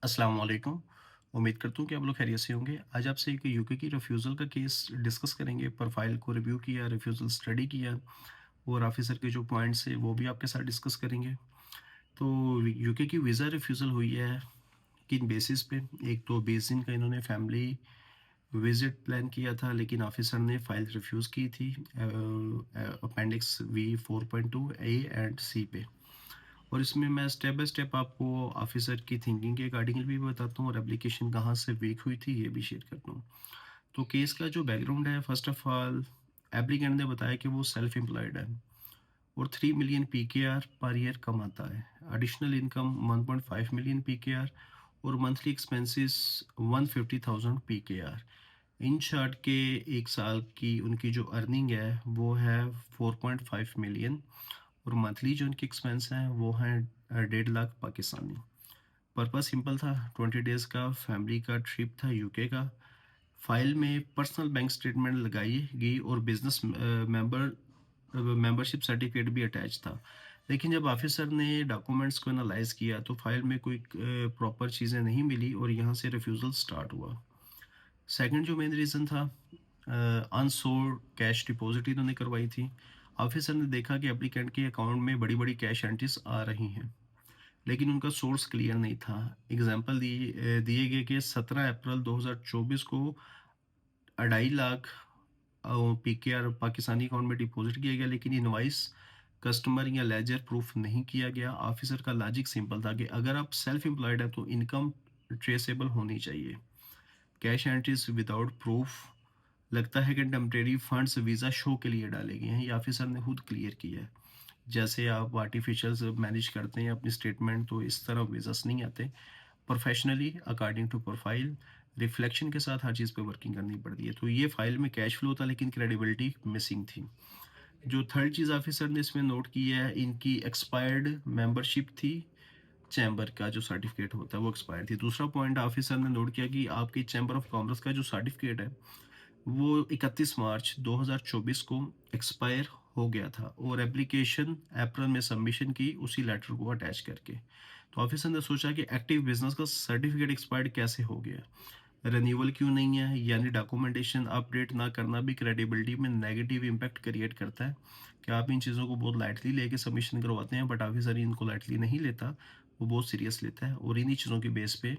अस्सलाम वालेकुम। उम्मीद करता हूँ कि आप लोग खैरियत से होंगे। आज आपसे एक यूके की रिफ्यूज़ल का केस डिस्कस करेंगे। प्रोफ़ाइल को रिव्यू किया, रिफ्यूज़ल स्टडी किया और ऑफ़िसर के जो पॉइंट्स हैं वो भी आपके साथ डिस्कस करेंगे। तो यूके की वीज़ा रिफ्यूज़ल हुई है किन बेसिस पे? एक तो 20 दिन का इन्होंने फैमिली विज़िट प्लान किया था लेकिन ऑफ़िसर ने फ़ाइल रिफ्यूज़ की थी अपेंडिक्स वी 4.2 ए एंड सी पे। और इसमें मैं स्टेप बाय स्टेप आपको ऑफिसर की थिंकिंग के अकॉर्डिंगली भी बताता हूँ और एप्लीकेशन कहाँ से वीक हुई थी ये भी शेयर करता हूँ। तो केस का जो बैकग्राउंड है, फर्स्ट ऑफ ऑल एप्लीकेंट ने बताया कि वो सेल्फ एम्प्लॉयड है और 3 मिलियन पीकेआर पर ईयर कमाता है। एडिशनल इनकम 1.5 मिलियन पीकेआर और monthly expenses 150,000 PKR. In short के एक साल की उनकी जो अर्निंग है वो है 4.5 मिलियन और मंथली जो उनके एक्सपेंस हैं वो हैं 1.5 लाख पाकिस्तानी। पर्पस सिंपल था, 20 डेज़ का फैमिली का ट्रिप था यूके का। फाइल में पर्सनल बैंक स्टेटमेंट लगाई गई और बिजनेस मेंबरशिप सर्टिफिकेट भी अटैच था। लेकिन जब ऑफिसर ने डॉक्यूमेंट्स को एनालाइज किया तो फाइल में कोई प्रॉपर चीज़ें नहीं मिली और यहाँ से रिफ्यूज़ल स्टार्ट हुआ। सेकंड जो मेन रीज़न था, अनसोल्ड कैश डिपॉजिट इन्होंने करवाई थी। ऑफिसर ने देखा कि एप्लीकेंट के अकाउंट में बड़ी-बड़ी कैश एंट्रीज आ रही हैं, लेकिन उनका सोर्स क्लियर नहीं था। एग्जाम्पल दिए गए कि 17 अप्रैल 2024 को 2.5 लाख पीकेआर पाकिस्तानी अकाउंट में डिपॉजिट किया गया, लेकिन इनवाइस कस्टमर या लेजर प्रूफ नहीं किया गया। ऑफिसर का लॉजिक सिंपल था कि अगर आप सेल्फ एम्प्लॉयड हैं तो इनकम ट्रेसेबल होनी चाहिए। कैश एंट्रीज विदाउट प्रूफ लगता है कि टेम्परेरी फंड्स वीज़ा शो के लिए डाले गए हैं, ये ऑफिसर ने खुद क्लियर किया है। जैसे आप आर्टिफिशियल मैनेज करते हैं अपनी स्टेटमेंट तो इस तरह वीज़ास नहीं आते। Professionally according to profile reflection के साथ हर चीज़ पे वर्किंग करनी पड़ती है। तो ये फाइल में कैश फ्लो था लेकिन क्रेडिबिलिटी मिसिंग थी। जो थर्ड चीज़ ऑफिसर ने इसमें नोट की है, इनकी एक्सपायर्ड मेंबरशिप थी। चैम्बर का जो सर्टिफिकेट होता है वो एक्सपायर्ड थी। दूसरा पॉइंट ऑफिसर ने नोट किया कि आपकी चैम्बर ऑफ कॉमर्स का जो सर्टिफिकेट है वो 31 मार्च 2024 को एक्सपायर हो गया था और एप्लीकेशन अप्रैल में सबमिशन की उसी लेटर को अटैच करके। तो ऑफिसर ने सोचा कि एक्टिव बिजनेस का सर्टिफिकेट एक्सपायर्ड कैसे हो गया, रिन्यूअल क्यों नहीं है, यानी डॉक्यूमेंटेशन अपडेट ना करना भी क्रेडिबिलिटी में नेगेटिव इम्पैक्ट क्रिएट करता है कि आप इन चीज़ों को बहुत लाइटली लेके सबमिशन करवाते हैं, बट ऑफिसर इनको लाइटली नहीं लेता, वो बहुत सीरियस लेता है और इन्हीं चीज़ों के बेस पे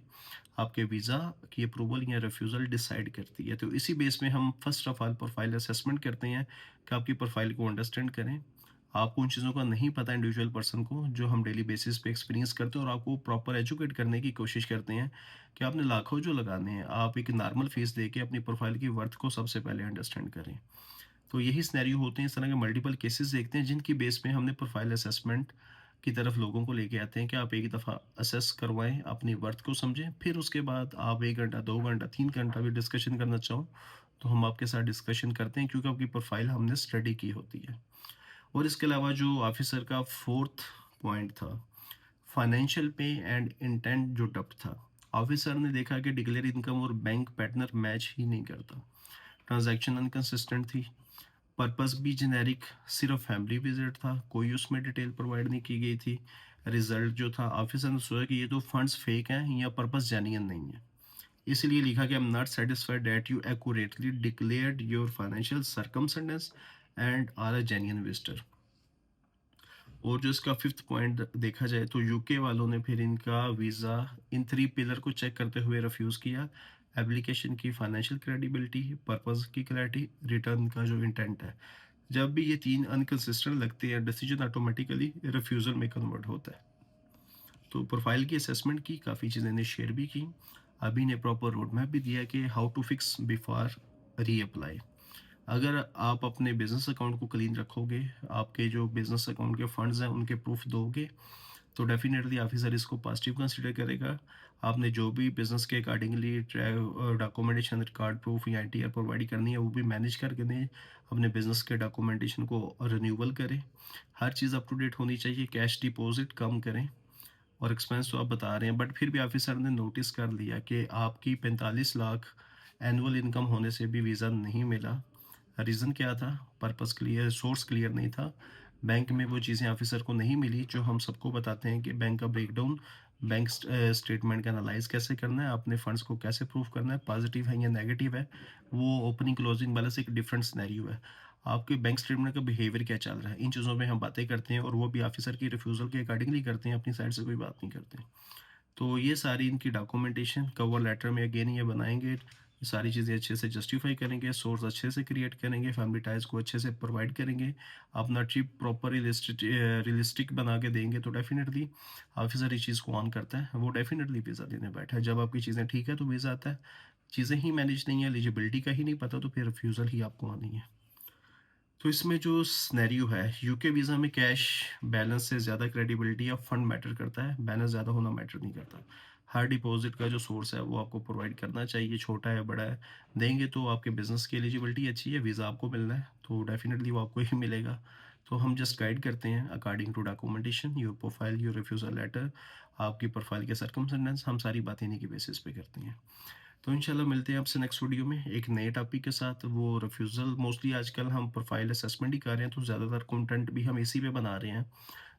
आपके वीज़ा की अप्रूवल या रिफ्यूज़ल डिसाइड करती है। तो इसी बेस में हम first of all profile assessment करते हैं कि आपकी प्रोफाइल को अंडरस्टैंड करें। आपको उन चीज़ों का नहीं पता इंडिविजुअल पर्सन को जो हम डेली बेसिस पे एक्सपीरियंस करते हैं और आपको प्रॉपर एजुकेट करने की कोशिश करते हैं कि आपने लाखों जो लगाने हैं, आप एक नॉर्मल फीस देके अपनी प्रोफाइल की वर्थ को सबसे पहले अंडरस्टैंड करें। तो यही सिनेरियो होते हैं, इस तरह के मल्टीपल केसेस देखते हैं जिनकी बेस पे हमने प्रोफाइल असेसमेंट की तरफ लोगों को लेके आते हैं कि आप एक दफ़ा असेस करवाएँ, अपनी वर्थ को समझें, फिर उसके बाद आप 1 घंटा, 2 घंटा, 3 घंटा भी डिस्कशन करना चाहो, तो हम आपके साथ डिस्कशन करते हैं क्योंकि आपकी प्रोफाइल हमने स्टडी की होती है। और इसके अलावा जो ऑफिसर का 4th पॉइंट था, फाइनेंशियल पे एंड इंटेंट जो डब्ट था। ऑफिसर ने देखा कि डिक्लेयर इनकम और बैंक पैटर्न मैच ही नहीं करता। ट्रांज़ैक्शन इनकंसिस्टेंट थी। पर्पस भी जेनेरिक, सिर्फ फैमिली विजिट था, कोई उसमें डिटेल प्रोवाइड नहीं की गई थी। रिजल्ट जो था, ऑफिसर ने सोचा कि ये तो फंड्स फेक हैं या पर्पस जेन्युइन नहीं है, इसलिए लिखा कि I am not satisfied that you accurately declared your financial circumstances and are a genuine visitor. और जो इसका फिफ्थ पॉइंट देखा जाए तो यूके वालों ने फिर इनका वीज़ा इन 3 पिलर को चेक करते हुए रिफ्यूज़ किया। एप्लीकेशन की फाइनेंशियल क्रेडिबिलिटी, पर्पस की क्लैरिटी, रिटर्न का जो इंटेंट है। जब भी ये 3 अनकंसिस्टेंट लगते हैं, डिसीजन ऑटोमेटिकली रिफ्यूज़ल में कन्वर्ट होता है। तो प्रोफाइल की असेसमेंट की, काफ़ी चीज़ें इन्हें शेयर भी की। अभी ने प्रॉपर रोड मैप भी दिया कि how to fix before reapply. अगर आप अपने बिज़नेस अकाउंट को क्लीन रखोगे, आपके जो बिज़नेस अकाउंट के फंड्स हैं उनके प्रूफ दोगे, तो डेफ़िनेटली ऑफ़िसर इसको पॉज़िटिव कंसीडर करेगा। आपने जो भी बिज़नेस के अकॉर्डिंगली डॉक्यूमेंटेशन, रिकॉर्ड प्रूफ या आईटीआर प्रोवाइड करनी है, वो भी मैनेज करके दें। अपने बिज़नेस के डॉक्यूमेंटेशन को रिन्यूअल करें। हर चीज़ अप टू डेट होनी चाहिए। कैश डिपॉज़िट कम करें और एक्सपेंस तो आप बता रहे हैं, बट फिर भी ऑफ़िसर ने नोटिस कर लिया कि आपकी 45 लाख एनुअल इनकम होने से भी वीज़ा नहीं मिला। रीज़न क्या था? पर्पस क्लियर, सोर्स क्लियर नहीं था। बैंक में वो चीज़ें ऑफ़िसर को नहीं मिली जो हम सबको बताते हैं कि बैंक का ब्रेकडाउन स्टेटमेंट का एनालाइज़ कैसे करना है, अपने फंड्स को कैसे प्रूव करना है, पॉज़िटिव है या नेगेटिव है, वो ओपनिंग क्लोजिंग वाला से एक डिफरेंट सिनेरियो है। आपके बैंक स्टेटमेंट का बिहेवियर क्या चल रहा है, इन चीज़ों में हम बातें करते हैं और वो भी ऑफ़िसर की रिफ्यूज़ल के अकॉर्डिंगली करते हैं, अपनी साइड से कोई बात नहीं करते। तो ये सारी इनकी डॉक्यूमेंटेशन कवर लेटर में अगेन ये बनाएँगे, ये सारी चीज़ें अच्छे से जस्टिफ़ाई करेंगे, सोर्स अच्छे से क्रिएट करेंगे, फैमिली टाइज़ को अच्छे से प्रोवाइड करेंगे, अपना ट्रिप प्रॉपर रियलिस्टिक बना के देंगे तो डेफ़िनिटली ऑफ़िसर इस चीज़ को ऑन करता है, वो डेफ़िनिटली वीज़ा देने बैठा है। जब आपकी चीज़ें ठीक है तो वीज़ा आता है, चीज़ें ही मैनेज नहीं है, एलिजिबिलिटी का ही नहीं पता तो फिर रिफ्यूज़ल ही आपको आनी है। तो इसमें जो सिनेरियो है, यूके वीज़ा में कैश बैलेंस से ज़्यादा क्रेडिबिलिटी या फंड मैटर करता है, बैलेंस ज़्यादा होना मैटर नहीं करता। हर डिपॉज़िट का जो सोर्स है, वो आपको प्रोवाइड करना चाहिए, छोटा है, बड़ा है। देंगे तो आपके बिज़नेस की एलिजिबिलिटी अच्छी है, वीज़ा आपको मिलना है, तो डेफ़िनिटली वो आपको ही मिलेगा। तो हम जस्ट गाइड करते हैं according to documentation, your profile, your refusal letter, आपकी प्रोफाइल के सर्कमस्टेंस, हम सारी बातें इन्हीं के बेसिस पे करते हैं। तो इंशाल्लाह मिलते हैं आपसे नेक्स्ट वीडियो में एक नए टॉपिक के साथ। वो रिफ्यूज़ल मोस्टली आजकल हम प्रोफाइल असेसमेंट ही कर रहे हैं, तो ज़्यादातर कंटेंट भी हम इसी पे बना रहे हैं।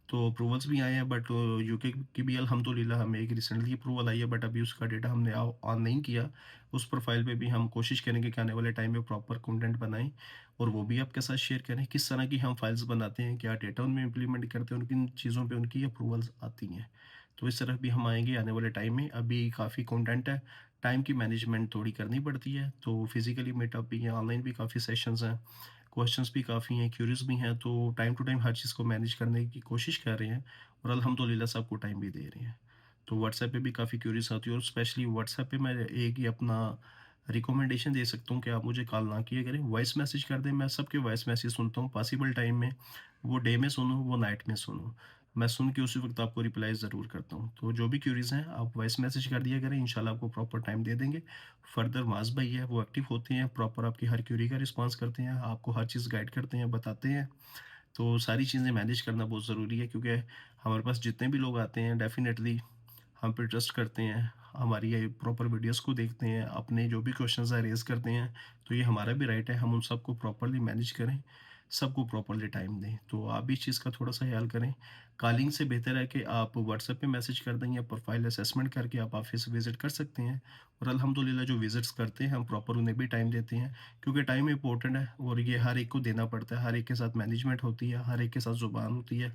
तो अप्रूवल्स भी आए हैं, बट यूके की भी अल्हम्दुलिल्लाह हमें एक रिसेंटली अप्रूवल आई है, बट अभी उसका डेटा हमने ऑन नहीं किया। उस प्रोफाइल पे भी हम कोशिश करेंगे कि आने वाले टाइम में प्रॉपर कंटेंट बनाएँ और वो भी आपके साथ शेयर करें, किस तरह की हम फाइल्स बनाते हैं, क्या डेटा उनमें इम्प्लीमेंट करते हैं, और किन चीज़ों पे उनकी अप्रूवल्स आती हैं। तो इस तरफ भी हम आएँगे आने वाले टाइम में। अभी काफ़ी कंटेंट है, टाइम की मैनेजमेंट थोड़ी करनी पड़ती है, तो फिज़िकली मीटअप भी है, ऑनलाइन भी काफ़ी सेशंस हैं, क्वेश्चंस भी काफ़ी हैं, क्यूरीज़ भी हैं, तो टाइम टू टाइम हर चीज़ को मैनेज करने की कोशिश कर रहे हैं और अल्हम्दुलिल्लाह सबको टाइम भी दे रहे हैं। तो व्हाट्सएप पे भी काफ़ी क्यूरीज़ आती है और स्पेशली व्हाट्सएप पे मैं एक ही अपना रिकमेंडेशन दे सकता हूँ कि आप मुझे कॉल ना किया करें, वॉइस मैसेज कर दें, मैं सबके वॉइस मैसेज सुनता हूँ, पॉसिबल टाइम में, वो डे में सुनूँ, वो नाइट में सुनूँ। मैं सुन के उसी वक़्त आपको रिप्लाई ज़रूर करता हूँ। तो जो भी क्यूरीज़ हैं, आप वॉइस मैसेज कर दिया करें, इंशाल्लाह आपको प्रॉपर टाइम दे देंगे। फर्दर माज़ भाई है, वो एक्टिव होते हैं, प्रॉपर आपकी हर क्यूरी का रिस्पॉन्स करते हैं, आपको हर चीज़ गाइड करते हैं, बताते हैं। तो सारी चीज़ें मैनेज करना बहुत ज़रूरी है, क्योंकि हमारे पास जितने भी लोग आते हैं डेफ़िनेटली हम पे ट्रस्ट करते हैं, हमारी ये प्रॉपर वीडियोज़ को देखते हैं, अपने जो भी क्वेश्चंस हैं रेज़ करते हैं, तो ये हमारा भी राइट है, हम उन सबको प्रॉपर्ली मैनेज करें, सबको प्रॉपर्ली टाइम दें। तो आप भी इस चीज़ का थोड़ा-सा ख़्याल करें। कॉलिंग से बेहतर है कि आप व्हाट्सएप पे मैसेज कर दें या प्रोफ़ाइल असेसमेंट करके आप ऑफ़िस विज़िट कर सकते हैं, और अल्हम्दुलिल्लाह जो विज़िट्स करते हैं, हम प्रॉपर उन्हें भी टाइम देते हैं, क्योंकि टाइम इम्पोर्टेंट है और ये हर एक को देना पड़ता है, हर एक के साथ मैनेजमेंट होती है, हर एक के साथ ज़ुबान होती है।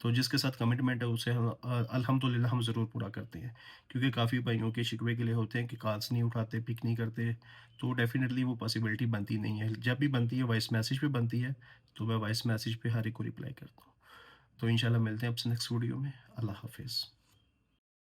तो जिसके साथ कमिटमेंट है उसे हम अल्हम्दुलिल्लाह हम ज़रूर पूरा करते हैं। क्योंकि काफ़ी भाइयों के शिकवे गिले होते हैं कि कॉल्स नहीं उठाते, पिक नहीं करते, तो डेफ़िनिटली वो पॉसिबिलिटी बनती नहीं है। जब भी बनती है वॉइस मैसेज पे बनती है, तो मैं वॉइस मैसेज पे हर एक को रिप्लाई करता हूँ। तो इंशाल्लाह मिलते हैं आपसे नेक्स्ट वीडियो में। अल्लाह हाफ़िज़।